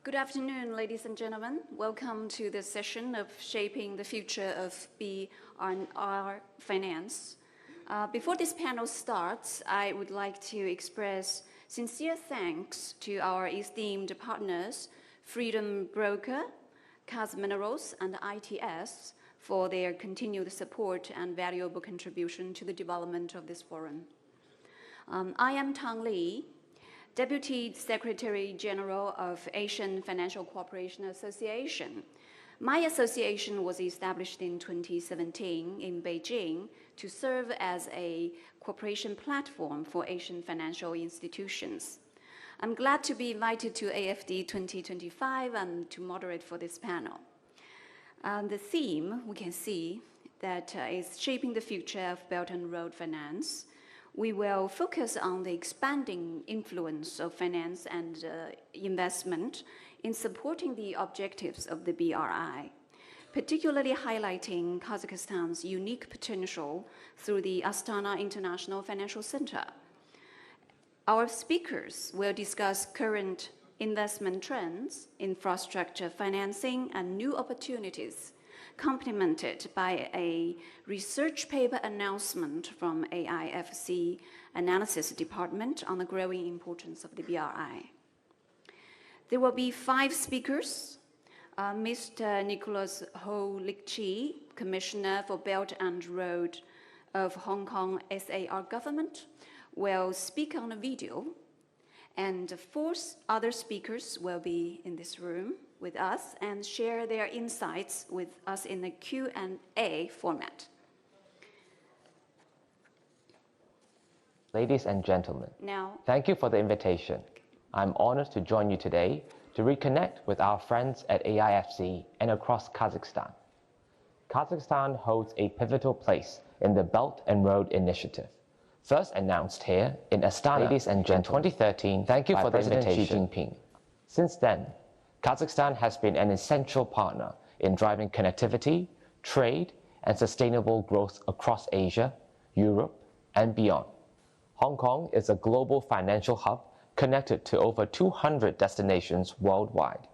Good afternoon, ladies and gentlemen. Welcome to the session of Shaping the Future of B&R Finance. Before this panel starts, I would like to express sincere thanks to our esteemed partners, Freedom Broker, Kaz Minerals, and ITS for their continued support and valuable contribution to the development of this forum. I am Tang, Deputy Secretary General of Asian Financial Cooperation Association. My association was established in 2017 in Beijing to serve as a cooperation platform for Asian financial institutions. I'm glad to be invited to AFD 2025 and to moderate for this panel. The theme, we can see, that is shaping the future of Belt and Road Finance. We will focus on the expanding influence of finance and investment in supporting the objectives of the BRI, particularly highlighting Kazakhstan's unique potential through the Astana International Financial Center. Our speakers will discuss current investment trends, infrastructure financing, and new opportunities, complemented by a research paper announcement from AIFC Analysis Department on the growing importance of the BRI. There will be 5 speakers. Mr. Nicholas Ho Lik Chi, Commissioner for Belt and Road of Hong Kong SAR Government, will speak on a video, and 4 other speakers will be in this room with us and share their insights with us in the Q&A format. Ladies and gentlemen, thank you for the invitation. I'm honored to join you today to reconnect with our friends at AIFC and across Kazakhstan. Kazakhstan holds a pivotal place in the Belt and Road Initiative, first announced here in Astana, ladies and gentlemen, in 2013. Thank you for the invitation, Xi Jinping. Since then, Kazakhstan has been an essential partner in driving connectivity, trade, and sustainable growth across Asia, Europe, and beyond. Hong Kong is a global financial hub connected to over 200 destinations worldwide.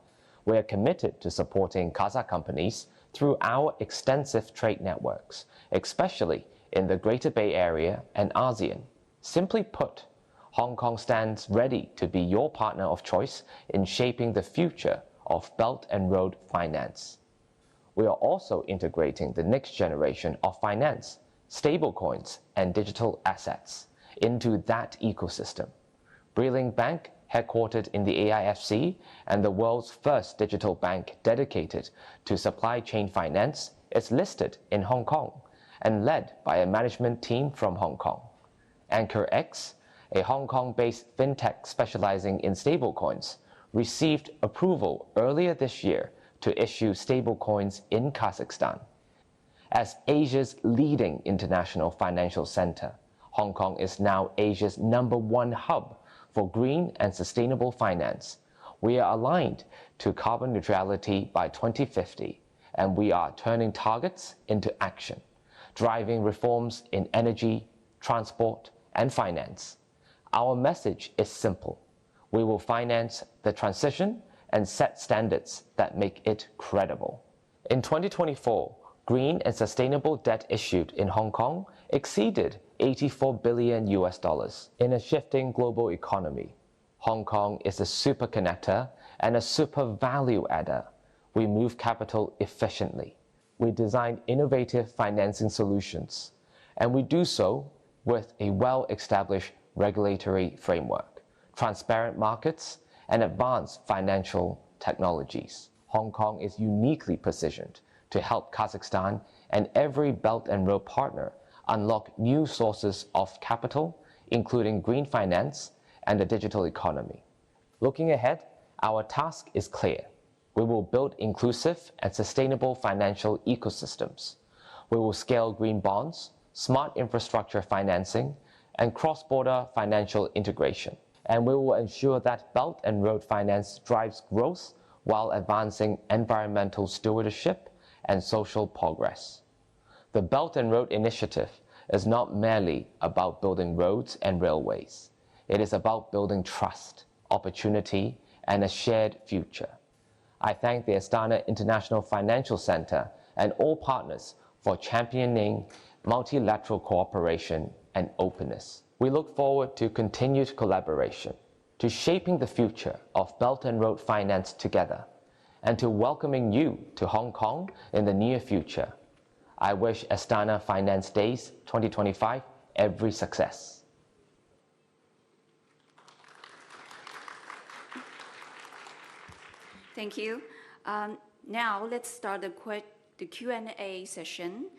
We are committed to supporting Kazakh companies through our extensive trade networks, especially in the Greater Bay Area and ASEAN. Simply put, Hong Kong stands ready to be your partner of choice in shaping the future of Belt and Road Finance. We are also integrating the next generation of finance, stablecoins, and digital assets into that ecosystem. Brillink Bank, headquartered in the AIFC and the world's first digital bank dedicated to supply chain finance, is listed in Hong Kong and led by a management team from Hong Kong. AnchorX, a Hong Kong-based fintech specializing in stablecoins, received approval earlier this year to issue stablecoins in Kazakhstan. As Asia's leading international financial center, Hong Kong is now Asia's #1 hub for green and sustainable finance. We are aligned to carbon neutrality by 2050, and we are turning targets into action, driving reforms in energy, transport, and finance. Our message is simple. We will finance the transition and set standards that make it credible. In 2024, green and sustainable debt issued in Hong Kong exceeded $84 billion. In a shifting global economy, Hong Kong is a super connector and a super value adder. We move capital efficiently. We design innovative financing solutions, and we do so with a well-established regulatory framework, transparent markets, and advanced financial technologies. Hong Kong is uniquely positioned to help Kazakhstan and every Belt and Road partner unlock new sources of capital, including green finance and the digital economy. Looking ahead, our task is clear. We will build inclusive and sustainable financial ecosystems. We will scale green bonds, smart infrastructure financing, and cross-border financial integration. And we will ensure that Belt and Road Finance drives growth while advancing environmental stewardship and social progress. The Belt and Road Initiative is not merely about building roads and railways. It is about building trust, opportunity, and a shared future. I thank the Astana International Financial Center and all partners for championing multilateral cooperation and openness. We look forward to continued collaboration, to shaping the future of Belt and Road finance together, and to welcoming you to Hong Kong in the near future. I wish Astana Finance Days 2025 every success. Thank you. Now let's start the Q&A session.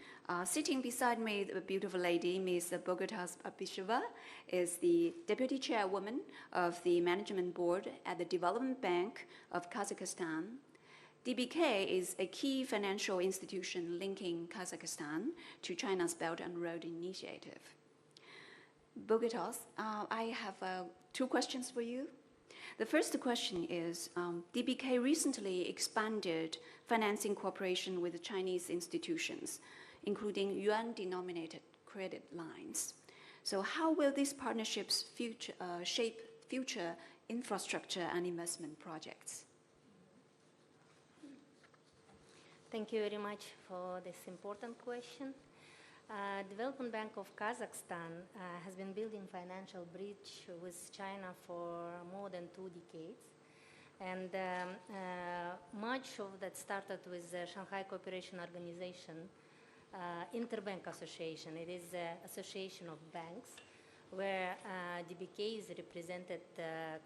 Sitting beside me, the beautiful lady, Ms. Botagoz Abisheva, is the Deputy Chairwoman of the Management Board at the Development Bank of Kazakhstan. DBK is a key financial institution linking Kazakhstan to China's Belt and Road Initiative. Botagoz, I have two questions for you. The first question is, DBK recently expanded financing cooperation with Chinese institutions, including yuan-denominated credit lines. So how will these partnerships shape future infrastructure and investment projects? Thank you very much for this important question. Development Bank of Kazakhstan has been building financial bridge with China for more than 2 decades. And much of that started with the Shanghai Cooperation Organization Interbank Association. It is an association of banks where DBK is represented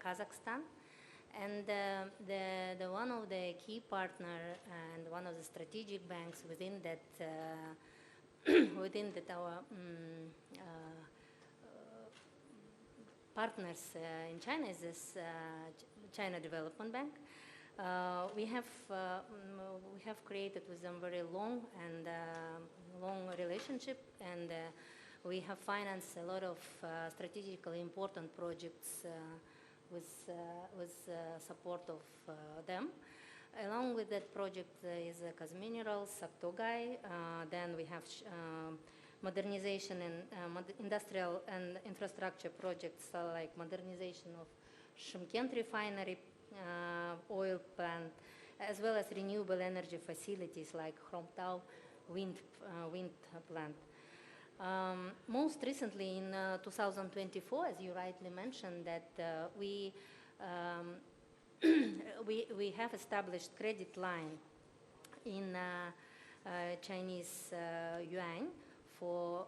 Kazakhstan. And the one of the key partner and one of the strategic banks within that our partners in China is this China Development Bank. We have created with them very long relationship, and we have financed a lot of strategically important projects with support of them. Along with that project is Kazminerals, Saktogai. Then we have modernization and industrial and infrastructure projects like modernization of Shymkent refinery, oil plant, as well as renewable energy facilities like Chromtau wind plant. Most recently in 2024, as you rightly mentioned, that we have established credit line in Chinese yuan for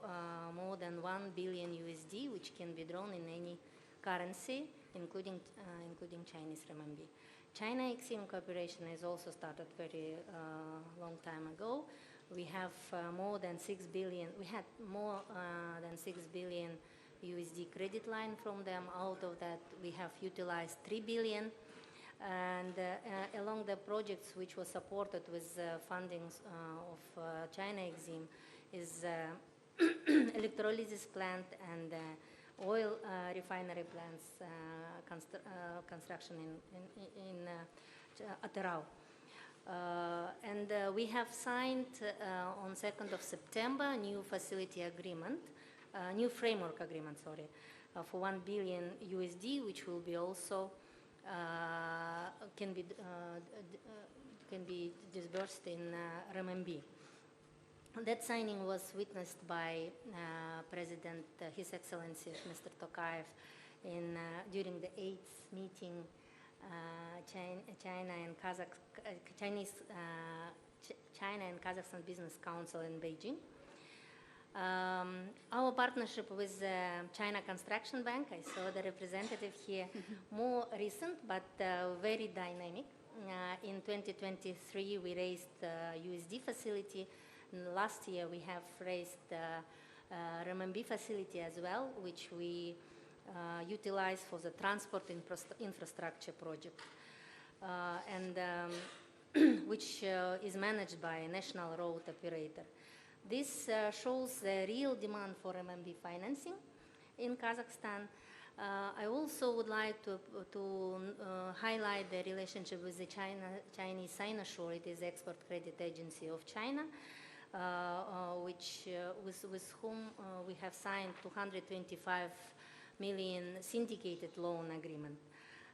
more than $1 billion USD, which can be drawn in any currency, including Chinese renminbi. China-AFCA cooperation has also started very long time ago. We have more than 6 billion. We had more than 6 billion USD credit line from them. Out of that, we have utilized 3 billion. And along the projects which were supported with fundings of China-AFCA is electrolysis plant and oil refinery plants construction in Atarau. And we have signed on 2nd of September new facility agreement, new framework agreement, for 1 billion USD, which will be also can be disbursed in renminbi. That signing was witnessed by President His Excellency Mr. Tokayev during the 8th meeting China and Kazakhstan Business Council in Beijing. Our partnership with China Construction Bank, I saw the representative here, more recent but very dynamic. In 2023, we raised USD facility. Last year, we have raised renminbi facility as well, which we utilize for the transport infrastructure project, which is managed by a national road operator. This shows the real demand for renminbi financing in Kazakhstan. I also would like to highlight the relationship with the Chinese Sinosure. It is the export credit agency of China, with whom we have signed 225 million syndicated loan agreement.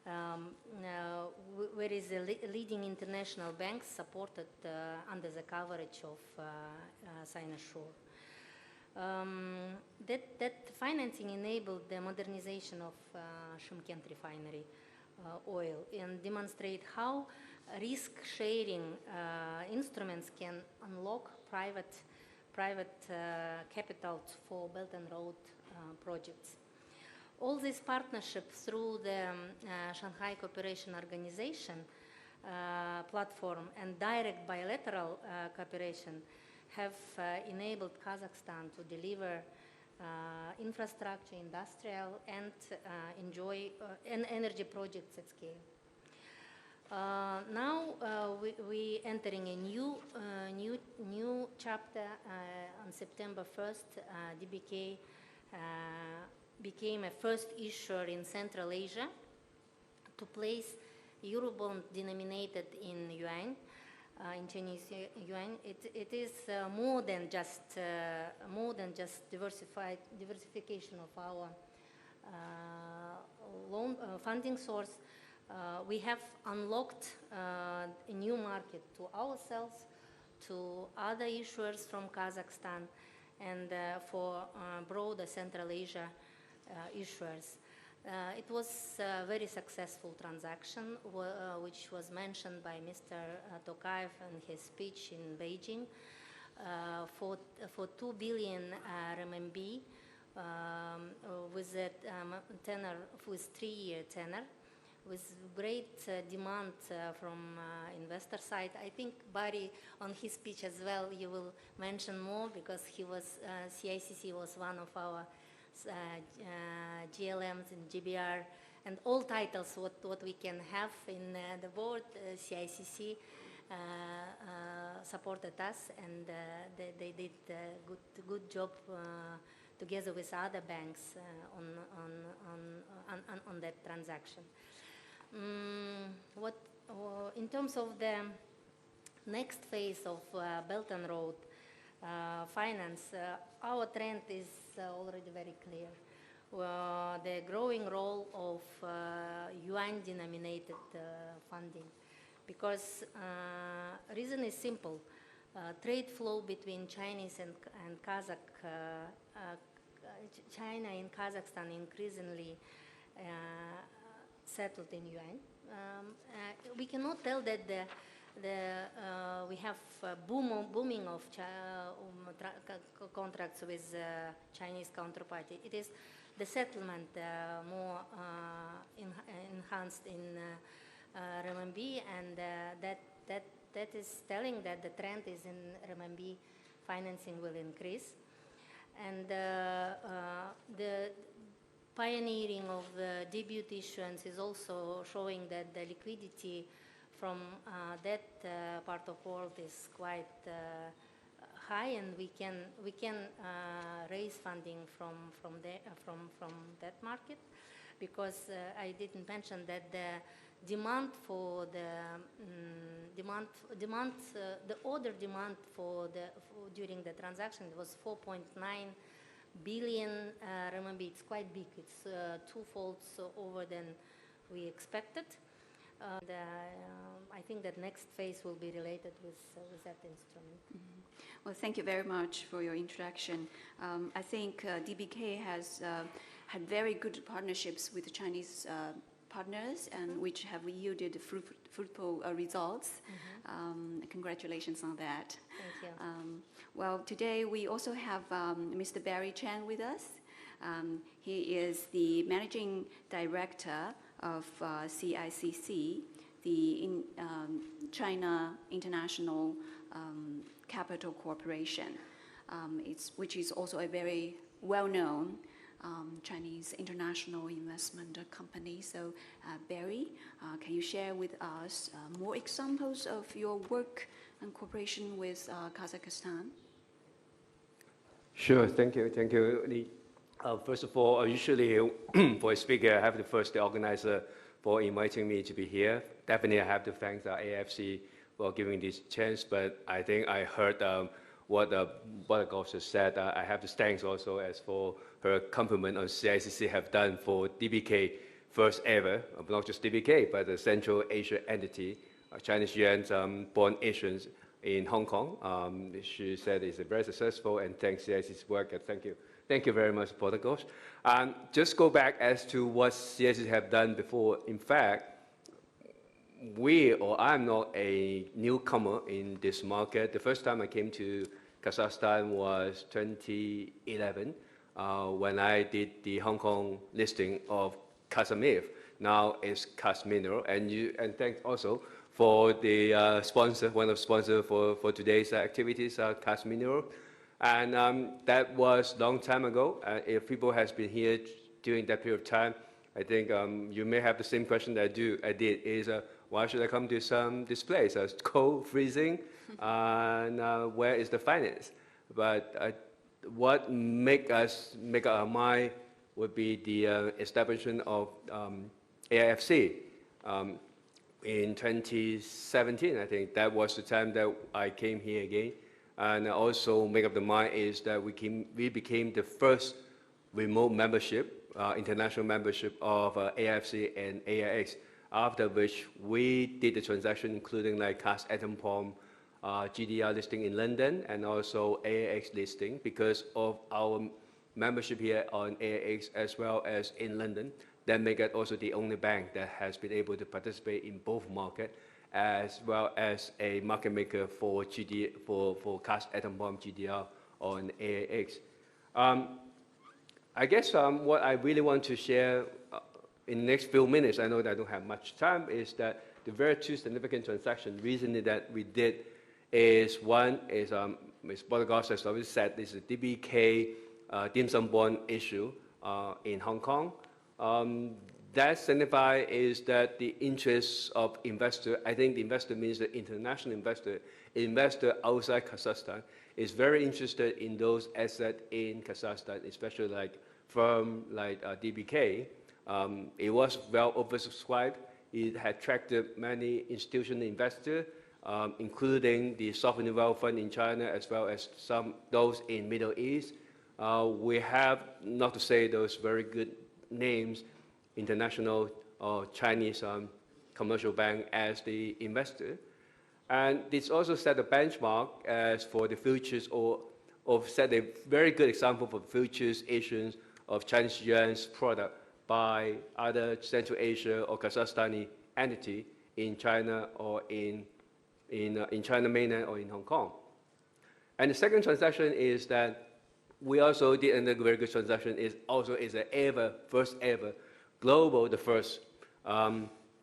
where is a leading international banks supported under the coverage of Sinashore. That financing enabled the modernization of Shymkent refinery oil and demonstrate how risk-sharing instruments can unlock private capital for Belt and Road projects. All these partnerships through the Shanghai Cooperation Organization platform and direct bilateral cooperation have enabled Kazakhstan to deliver infrastructure, industrial, and enjoy energy projects at scale. Now we entering a new chapter. On September 1st, DBK became a first issuer in Central Asia to place Eurobond denominated in yuan, in Chinese yuan. It is more than just diversification of our loan funding source. We have unlocked a new market to ourselves, to other issuers from Kazakhstan, and for broader Central Asia issuers. It was a very successful transaction, which was mentioned by Mr. Tokayev in his speech in Beijing, for 2 billion RMB with a tenor, with 3-year tenor, with great demand from investor side. I think Barry, on his speech as well, you will mention more, because he was, CICC was one of our GLMs in GBR, and all titles what we can have in the board. CICC supported us, and they did a good job together with other banks on that transaction. In terms of the next phase of Belt and Road finance, our trend is already very clear. The growing role of yuan-denominated funding, because reason is simple. Trade flow between Chinese and Kazakh, China and Kazakhstan increasingly settled in yuan. We cannot tell that we have booming of contracts with Chinese counterparty. It is the settlement more enhanced in renminbi, and that is telling that the trend is in renminbi financing will increase. And the pioneering of the debut issuance is also showing that the liquidity from that part of the world is quite high, and we can raise funding from that market, because I didn't mention that the demand for the order demand during the transaction was 4.9 billion RMB. It's quite big. It's twofold over than we expected. I think that next phase will be related with that instrument. Mm-hmm. Well, thank you very much for your introduction. I think DBK has had very good partnerships with Chinese partners, and which have yielded fruitful results. Mm-hmm. Congratulations on that. Thank you. Well, today we also have Mr. Barry Chen with us. He is the Managing Director of CICC, the China International Capital Corporation, which is also a very well-known Chinese international investment company. So, Barry, can you share with us more examples of your work and cooperation with Kazakhstan? Sure, thank you, Lee. First of all, usually for a speaker, I have to first the organizer for inviting me to be here. Definitely, I have to thank the AFC for giving this chance. But I think I heard what Botagoz just said. I have to thank also as for her compliment on CICC have done for DBK first ever, not just DBK, but the Central Asia entity, Chinese yuan's bond issuance in Hong Kong. She said it's very successful, and thanks CICC's work, and thank you. Thank you very much, Botagoz. Just go back as to what CICC have done before. In fact, I'm not a newcomer in this market. The first time I came to Kazakhstan was 2011, when I did the Hong Kong listing of Kazamif. Now it's Kazmineral, and thanks also for the sponsor, one of the sponsors for today's activities, Kazmineral. And that was a long time ago. If people has been here during that period of time, I think you may have the same question that I did, is why should I come to this place? It's cold, freezing, and where is the finance? But what make us make our mind would be the establishment of AIFC in 2017. I think that was the time that I came here again. And also make up the mind is that we became the first remote membership, international membership of AFC and AIX, after which we did the transaction, including like Kazakhstan GDR listing in London and also AIX listing. Because of our membership here on AIX as well as in London, that make it also the only bank that has been able to participate in both markets, as well as a market maker for Kazakhstan GDR on AIX. I guess what I really want to share in the next few minutes, I know that I don't have much time, is that the very two significant transactions recently that we did is one is, Ms. Botagoz has already said, this is a DBK dim sum bond issue in Hong Kong. That signifies is that the interests of investor, I think the investor means the international investor outside Kazakhstan, is very interested in those assets in Kazakhstan, especially like firm like DBK. It was well oversubscribed. It had attracted many institutional investors, including the sovereign wealth fund in China, as well as those in Middle East. We have, not to say those very good names, international or Chinese commercial bank as the investor. And this also set a benchmark as for the futures, or set a very good example for futures issuance of Chinese yuan's product by other Central Asia or Kazakhstani entity in China or in China mainland or in Hong Kong. And the second transaction is that we also did another very good transaction, is a first ever global, the first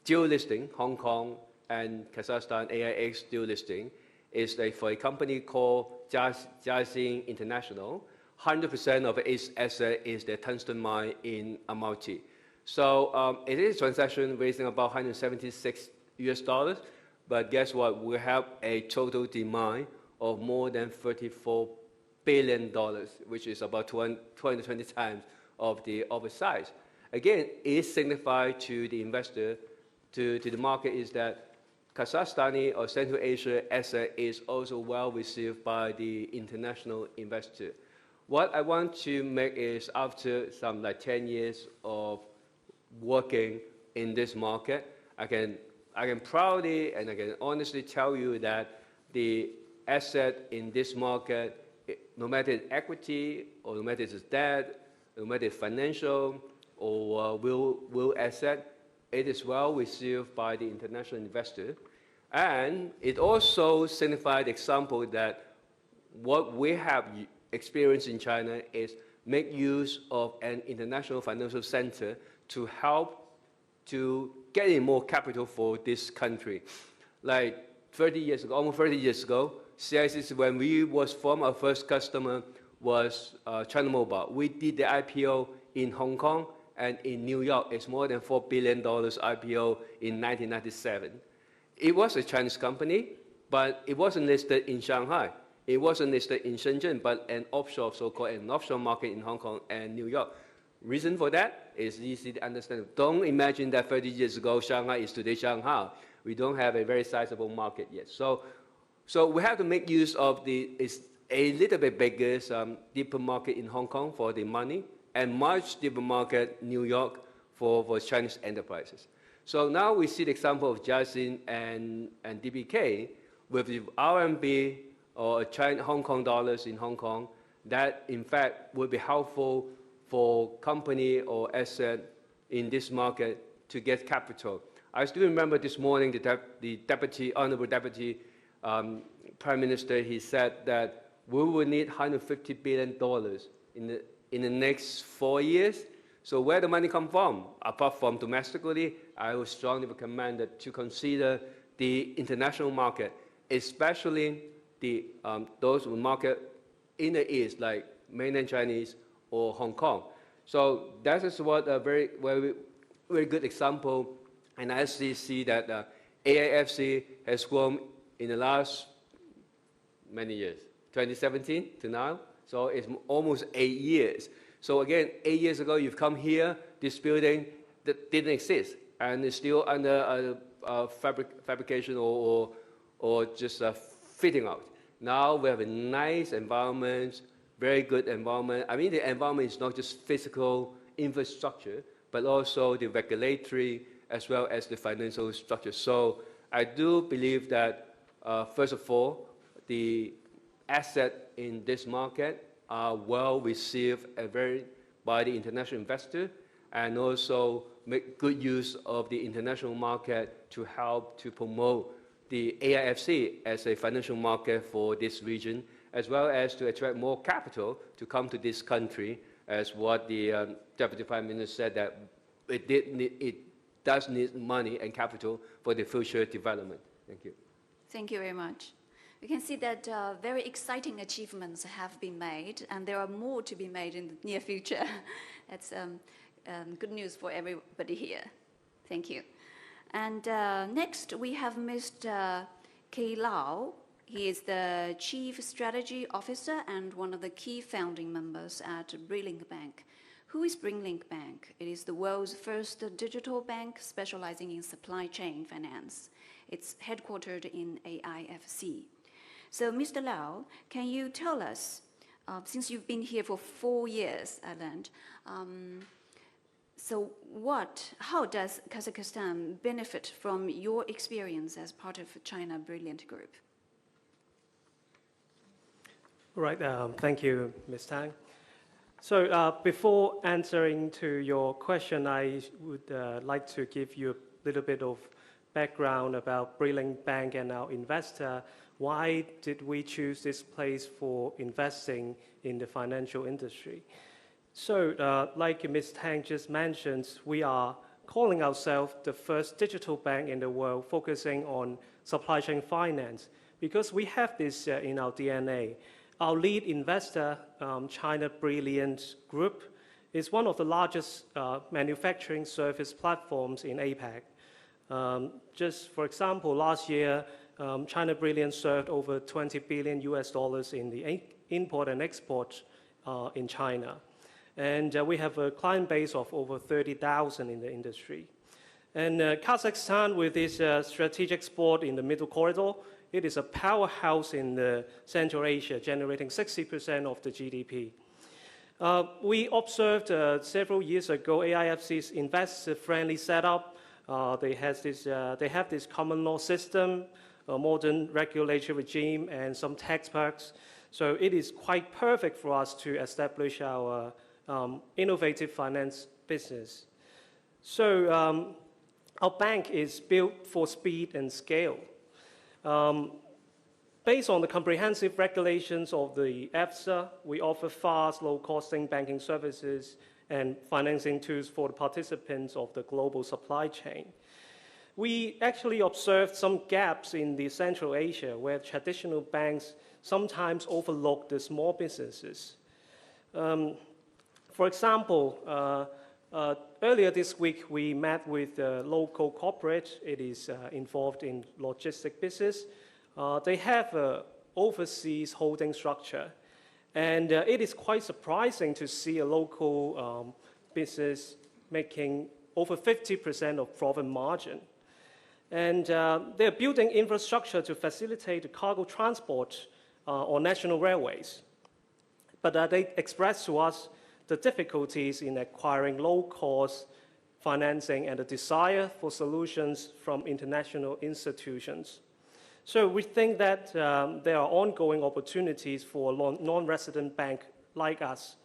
dual listing, Hong Kong and Kazakhstan AIX dual listing, is for a company called CICC International. 100% of its asset is the tungsten mine in Almaty. So it is a transaction raising about $176, but guess what? We have a total demand of more than $34 billion, which is about 220 times of the size. Again, it signifies to the investor, to the market, is that Kazakhstani or Central Asia asset is also well received by the international investor. What I want to make is, after some like 10 years of working in this market, I can proudly and I can honestly tell you that the asset in this market, no matter it's equity or no matter it's debt, no matter it's financial or will asset, it is well received by the international investor. And it also signified the example that what we have experienced in China is make use of an international financial center to help to get in more capital for this country. Like 30 years ago, almost 30 years ago, CICC, when we was formed, our first customer was China Mobile. We did the IPO in Hong Kong and in New York. It's more than $4 billion IPO in 1997. It was a Chinese company, but it wasn't listed in Shanghai. It wasn't listed in Shenzhen, but an offshore, so-called an offshore market in Hong Kong and New York. Reason for that is easy to understand. Don't imagine that 30 years ago, Shanghai is today Shanghai. We don't have a very sizable market yet. So we have to make use of it's a little bit bigger, deeper market in Hong Kong for the money, and much deeper market New York for Chinese enterprises. So now we see the example of Jiaxin and DBK with the RMB or Hong Kong dollars in Hong Kong that in fact would be helpful for company or asset in this market to get capital. I still remember this morning the Honorable Deputy Prime Minister, he said that we will need $150 billion in the next 4 years. So where the money come from? Apart from domestically, I would strongly recommend that to consider the international market, especially those market in the East, like mainland Chinese or Hong Kong. So that is what a very good example. And I see that AIFC has grown in the last many years, 2017 to now. So it's almost 8 years. So again, 8 years ago, you've come here, this building that didn't exist, and it's still under fabrication or just fitting out. Now we have a nice environment, very good environment. I mean, the environment is not just physical infrastructure, but also the regulatory as well as the financial structure. So I do believe that, first of all, the asset in this market are well received by the international investor, and also make good use of the international market to help to promote the AIFC as a financial market for this region, as well as to attract more capital to come to this country, as what the Deputy Prime Minister said, that it does need money and capital for the future development. Thank you. Thank you very much. We can see that very exciting achievements have been made, and there are more to be made in the near future. That's good news for everybody here. Thank you. And next, we have Mr. Kei Lau. He is the Chief Strategy Officer and one of the key founding members at Brillink Bank. Who is Brillink Bank? It is the world's first digital bank specializing in supply chain finance. It's headquartered in AIFC. So, Mr. Lau, can you tell us, since you've been here for 4 years, I learned, how does Kazakhstan benefit from your experience as part of China Brilliant Group? Right, thank you, Ms. Tang. So before answering to your question, I would like to give you a little bit of background about Brillink Bank and our investor. Why did we choose this place for investing in the financial industry? So like Ms. Tang just mentioned, we are calling ourselves the first digital bank in the world focusing on supply chain finance because we have this in our DNA. Our lead investor, China Brilliant Group, is one of the largest manufacturing service platforms in APAC. Just for example, last year, China Brilliant served over $20 billion in the import and export in China. And we have a client base of over 30,000 in the industry. And Kazakhstan, with its strategic spot in the middle corridor, it is a powerhouse in the Central Asia, generating 60% of the GDP. We observed several years ago AIFC's investor-friendly setup. They have this common law system, a modern regulatory regime, and some tax perks. So it is quite perfect for us to establish our innovative finance business. So our bank is built for speed and scale. Based on the comprehensive regulations of the AFCA, we offer fast, low-costing banking services and financing tools for the participants of the global supply chain. We actually observed some gaps in the Central Asia where traditional banks sometimes overlook the small businesses. For example, earlier this week, we met with a local corporate. It is involved in logistic business. They have an overseas holding structure. And it is quite surprising to see a local business making over 50% of profit margin. And they're building infrastructure to facilitate the cargo transport on national railways. But they expressed to us the difficulties in acquiring low-cost financing and a desire for solutions from international institutions. So we think that there are ongoing opportunities for a non-resident bank like us,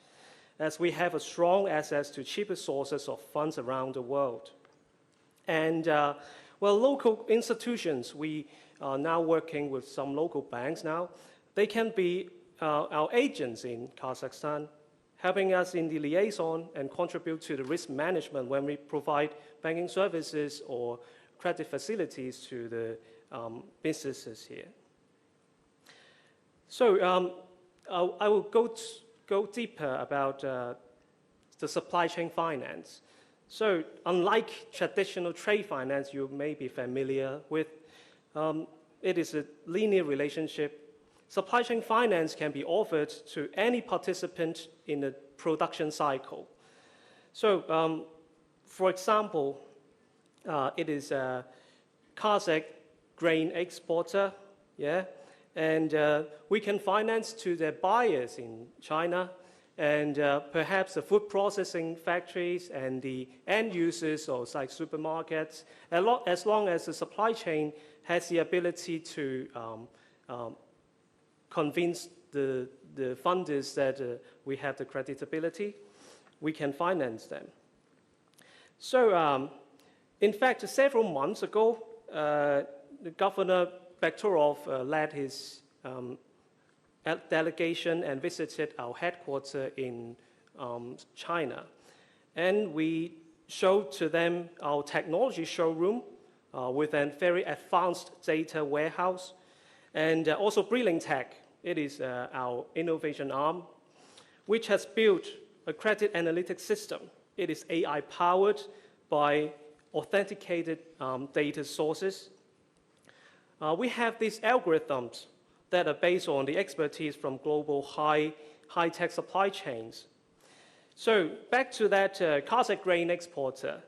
as we have a strong access to cheaper sources of funds around the world. And well, local institutions, we are now working with some local banks now. They can be our agents in Kazakhstan, helping us in the liaison and contribute to the risk management when we provide banking services or credit facilities to the businesses here. So I will go deeper about the supply chain finance. So unlike traditional trade finance you may be familiar with, it is a linear relationship. Supply chain finance can be offered to any participant in the production cycle. So, for example, it is a Kazakh grain exporter, yeah, and we can finance to their buyers in China, and perhaps the food processing factories and the end users, or like supermarkets, as long as the supply chain has the ability to convince the funders that we have the creditability, we can finance them. So, in fact, several months ago, the Governor Bekturov led his delegation and visited our headquarters in China. And we showed to them our technology showroom with a very advanced data warehouse, and also Brillink Tech. It is our innovation arm, which has built a credit analytics system. It is AI-powered by authenticated data sources. We have these algorithms that are based on the expertise from global high-tech supply chains. So back to that Kazakh grain exporter.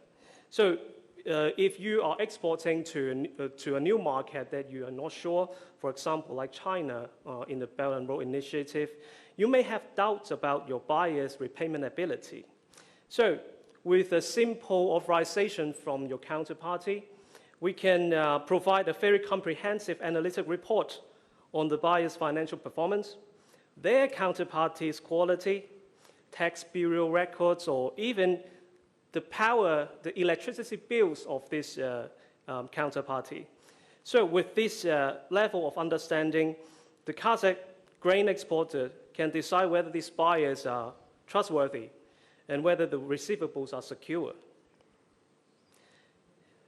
So if you are exporting to a new market that you are not sure, for example, like China in the Belt and Road Initiative, you may have doubts about your buyer's repayment ability. So with a simple authorization from your counterparty, we can provide a very comprehensive analytic report on the buyer's financial performance, their counterparty's quality, tax bureau records, or even the electricity bills of this counterparty. So with this level of understanding, the Kazakh grain exporter can decide whether these buyers are trustworthy and whether the receivables are secure.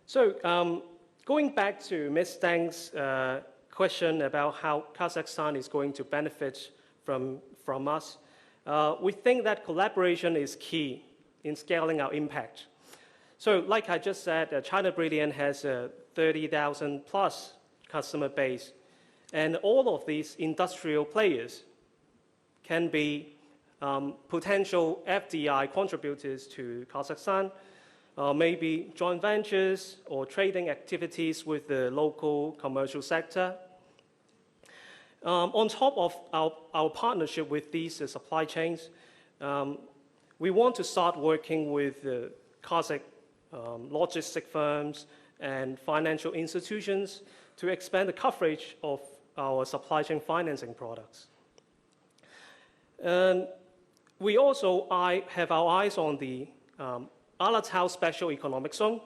So going back to Ms. Tang's question about how Kazakhstan is going to benefit from us, we think that collaboration is key in scaling our impact. So like I just said, China Brilliant has a 30,000 plus customer base, and all of these industrial players can be potential FDI contributors to Kazakhstan, maybe joint ventures or trading activities with the local commercial sector. On top of our partnership with these supply chains, we want to start working with Kazakh logistic firms and financial institutions to expand the coverage of our supply chain financing products. And we also have our eyes on the Alatau Special Economic Zone,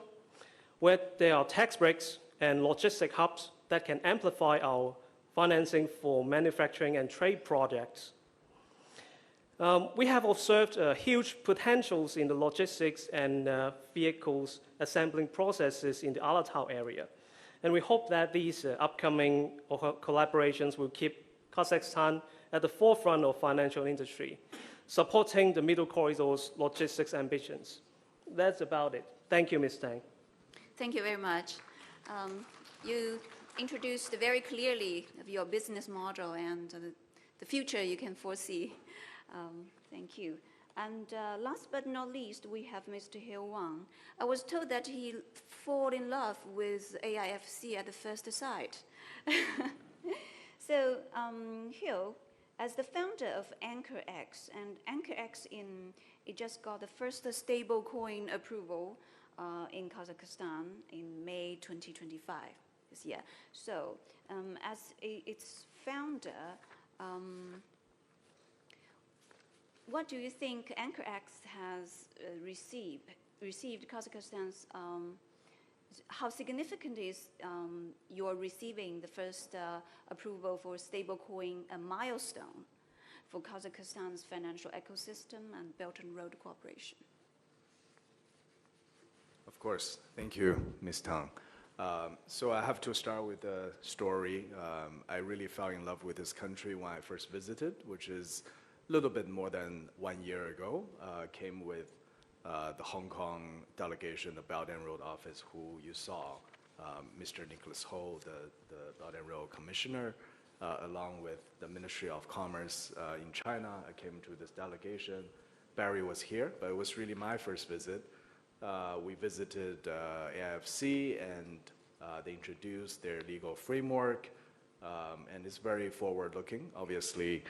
where there are tax breaks and logistic hubs that can amplify our financing for manufacturing and trade projects. We have observed huge potentials in the logistics and vehicles assembling processes in the Alatau area. And we hope that these upcoming collaborations will keep Kazakhstan at the forefront of financial industry, supporting the Middle Corridor's logistics ambitions. That's about it. Thank you, Ms. Tang. Thank you very much. You introduced very clearly your business model and the future you can foresee. Thank you. And last but not least, we have Mr. Wang. I was told that he fell in love with AIFC at the first sight. So, Hill, as the founder of AnchorX, and AnchorX it just got the first stable coin approval in Kazakhstan in May 2025 this year. So, as its founder, what do you think AnchorX has received Kazakhstan's? How significant is your receiving the first approval for stablecoin, a milestone for Kazakhstan's financial ecosystem and Belt and Road cooperation? Of course. Thank you, Ms. Tang. So I have to start with a story. I really fell in love with this country when I first visited, which is a little bit more than 1 year ago. Came with the Hong Kong delegation, the Belt and Road Office, who you saw, Mr. Nicholas Ho, the Belt and Road Commissioner, along with the Ministry of Commerce in China. I came to this delegation. Barry was here, but it was really my first visit. We visited AIFC, and they introduced their legal framework, and it's very forward-looking. Obviously,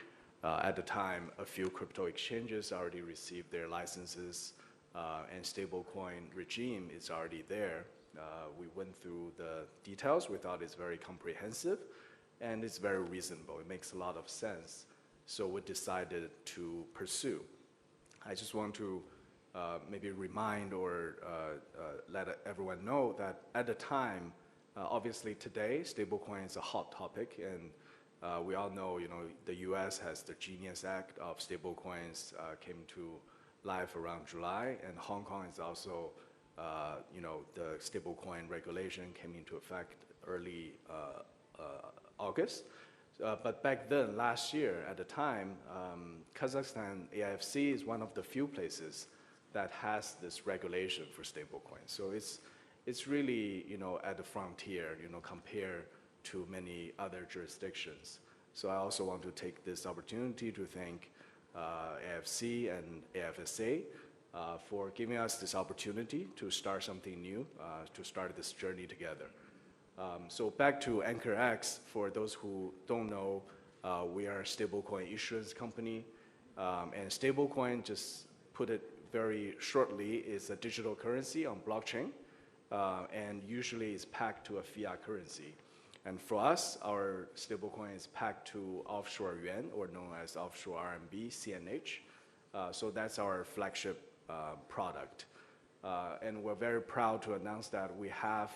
at the time, a few crypto exchanges already received their licenses, and stablecoin regime is already there. We went through the details. We thought it's very comprehensive, and it's very reasonable. It makes a lot of sense. So we decided to pursue. I just want to maybe remind or let everyone know that at the time, obviously today, stablecoin is a hot topic, and we all know, the U.S. has the Genius Act of stablecoins came to life around July, and Hong Kong is also, the stablecoin regulation came into effect early August. But back then, last year, at the time, Kazakhstan AIFC is one of the few places that has this regulation for stablecoins. So it's really, at the frontier, compared to many other jurisdictions. So I also want to take this opportunity to thank AFC and AFSA for giving us this opportunity to start something new, to start this journey together. So back to AnchorX, for those who don't know, we are a stablecoin issuance company, and stablecoin, just put it very shortly, is a digital currency on blockchain, and usually is packed to a fiat currency. And for us, our stablecoin is packed to offshore yuan, or known as offshore RMB, CNH. So that's our flagship product. And we're very proud to announce that we have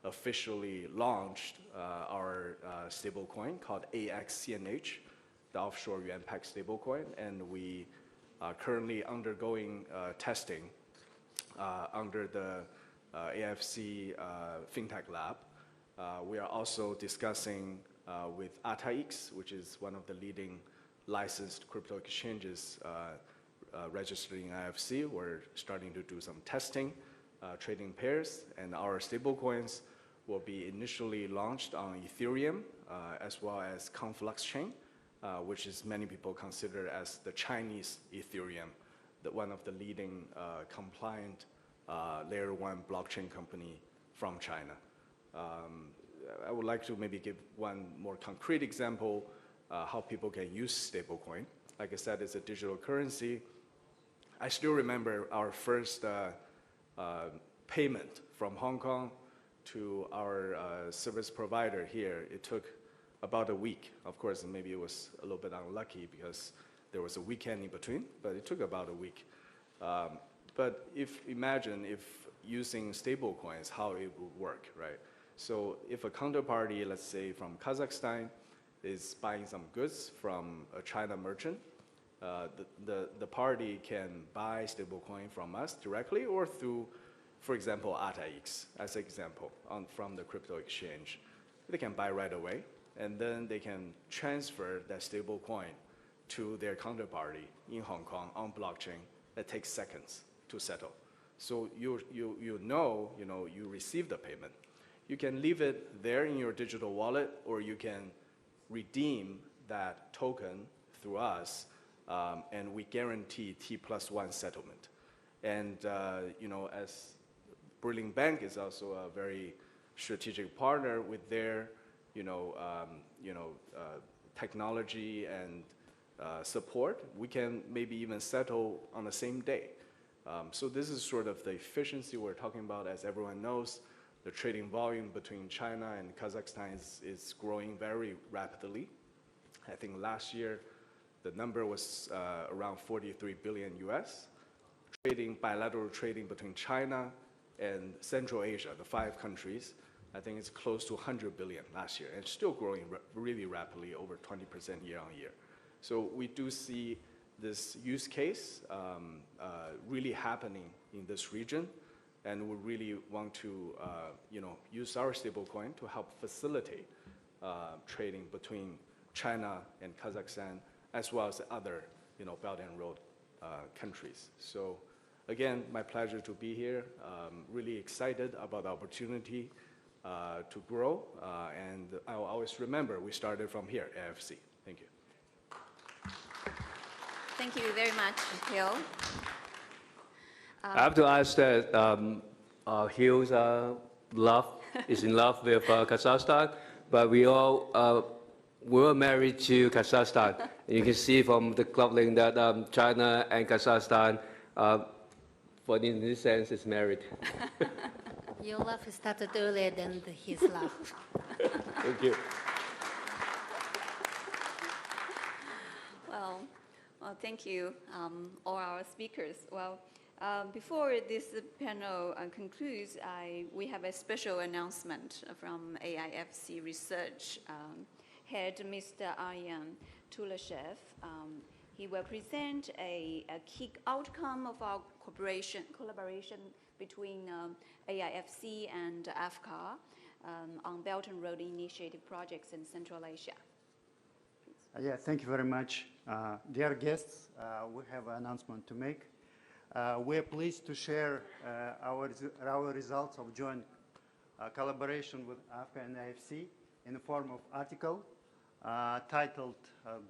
officially launched our stablecoin called AXCNH, the offshore yuan packed stablecoin, and we are currently undergoing testing under the AFC FinTech Lab. We are also discussing with AnchorX, which is one of the leading licensed crypto exchanges registered in AFC. We're starting to do some testing, trading pairs, and our stablecoins will be initially launched on Ethereum, as well as Conflux chain, which is many people consider as the Chinese Ethereum, one of the leading compliant layer 1 blockchain company from China. I would like to maybe give one more concrete example how people can use stablecoin. Like I said, it's a digital currency. I still remember our first payment from Hong Kong to our service provider here. It took about a week. Of course, maybe it was a little bit unlucky because there was a weekend in between, but it took about a week. But imagine if using stable coins, how it would work, right? So if a counterparty, let's say from Kazakhstan, is buying some goods from a China merchant, the party can buy stablecoin from us directly or through, for example, AnchorX, as an example, from the crypto exchange. They can buy right away, and then they can transfer that stablecoin to their counterparty in Hong Kong on blockchain. It takes seconds to settle. So you receive the payment. You can leave it there in your digital wallet, or you can redeem that token through us, and we guarantee T+1 settlement. And as Brillink Bank is also a very strategic partner with their technology and support, we can maybe even settle on the same day. So this is sort of the efficiency we're talking about. As everyone knows, the trading volume between China and Kazakhstan is growing very rapidly. I think last year, the number was around 43 billion US. Bilateral trading between China and Central Asia, the 5 countries, I think it's close to 100 billion last year, and it's still growing really rapidly, over 20% year on year. So we do see this use case really happening in this region, and we really want to use our stablecoin to help facilitate trading between China and Kazakhstan, as well as other Belt and Road countries. So again, my pleasure to be here. Really excited about the opportunity to grow, and I'll always remember we started from here, AFC. Thank you. Thank you very much, Hill. I have to ask that Hill's is in love with Kazakhstan, but we all were married to Kazakhstan. You can see from the club link that China and Kazakhstan, but in this sense, is married. Your love started earlier than his love. Thank you. Well, thank you, all our speakers. Well, before this panel concludes, we have a special announcement from AIFC Research Head, Mr. Aryan Tulashev. He will present a key outcome of our collaboration between AIFC and AFCA on Belt and Road Initiative projects in Central Asia. Yeah, thank you very much. Dear guests, we have an announcement to make. We are pleased to share our results of joint collaboration with AFCA and AFC in the form of article titled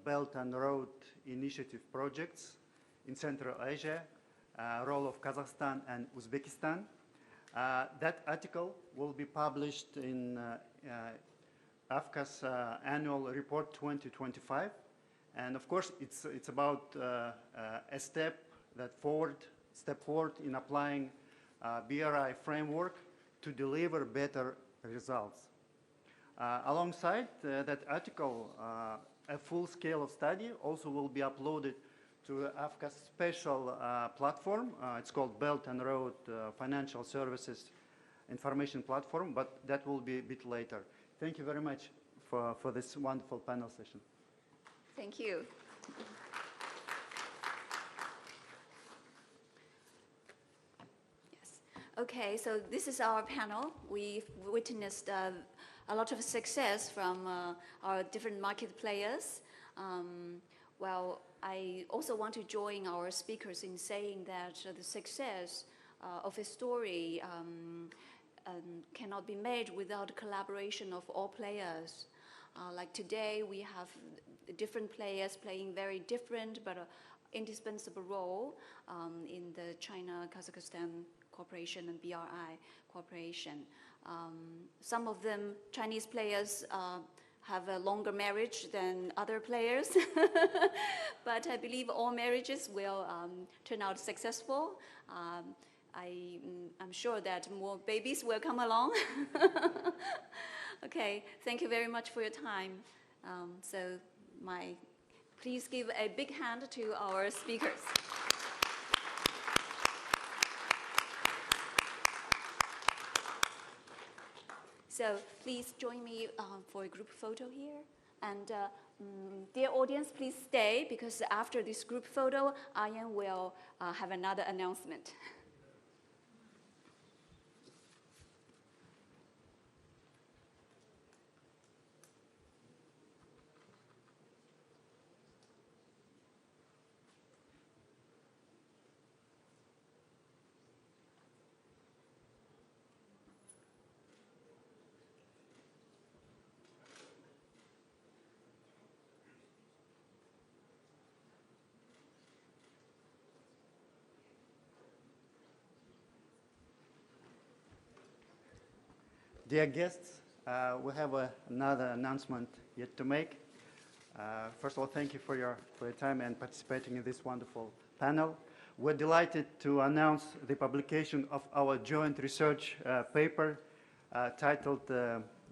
Belt and Road Initiative Projects in Central Asia, Role of Kazakhstan and Uzbekistan. That article will be published in AFCA's annual report 2025, and of course it's about a step forward in applying BRI framework to deliver better results. Alongside that article, a full scale of study also will be uploaded to AFCA's special platform. It's called Belt and Road Financial Services Information Platform, but that will be a bit later. Thank you very much for this wonderful panel session. Thank you. Yes. Okay, so this is our panel. We've witnessed a lot of success from our different market players. Well, I also want to join our speakers in saying that the success of a story cannot be made without collaboration of all players. Like today, we have different players playing very different but indispensable role in the China-Kazakhstan cooperation and BRI cooperation. Some of them, Chinese players, have a longer marriage than other players, but I believe all marriages will turn out successful. I'm sure that more babies will come along. Okay, thank you very much for your time. Please give a big hand to our speakers. So please join me for a group photo here. And dear audience, please stay, because after this group photo, Aryan will have another announcement. Dear guests, we have another announcement yet to make. First of all, thank you for your time and participating in this wonderful panel. We're delighted to announce the publication of our joint research paper titled,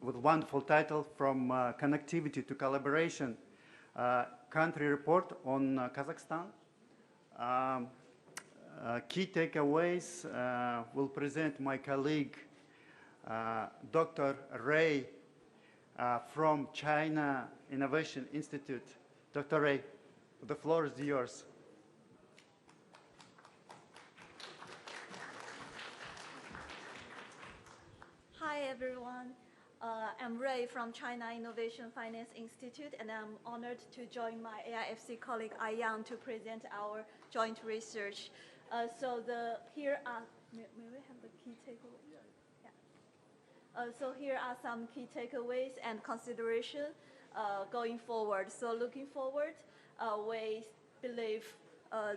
with wonderful title, From Connectivity to Collaboration, Country Report on Kazakhstan. Key takeaways will present my colleague, Dr. Ray from China Innovation Institute. Dr. Ray, the floor is yours. Hi, everyone. I'm Ray from China Innovation Finance Institute, and I'm honored to join my AIFC colleague, Yang, to present our joint research. Here are, may we have the key takeaways? Yeah. So here are some key takeaways and consideration going forward. So looking forward, we believe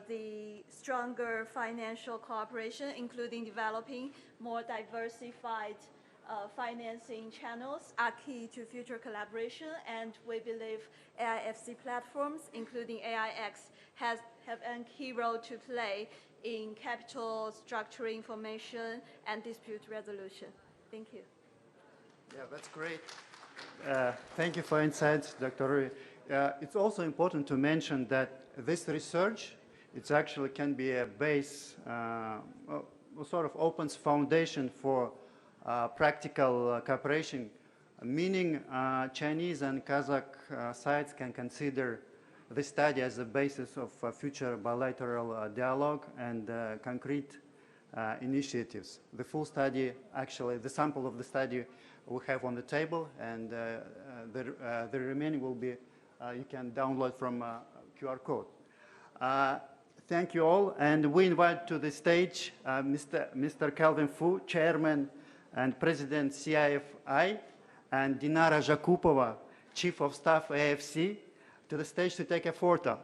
the stronger financial cooperation, including developing more diversified financing channels, are key to future collaboration, and we believe AIFC platforms, including AIX, have a key role to play in capital structure information and dispute resolution. Thank you. Yeah, that's great. Thank you for insights, Dr. Rui. It's also important to mention that this research, it actually can be a base, sort of opens foundation for practical cooperation, meaning Chinese and Kazakh sides can consider this study as a basis of future bilateral dialogue and concrete initiatives. The full study, actually, the sample of the study we have on the table, and the remaining will be, you can download from QR code. Thank you all, and we invite to the stage Mr. Calvin Fu, Chairman and President CIFI, and Dinara Zhakupova, Chief of Staff AFC, to the stage to take a photo.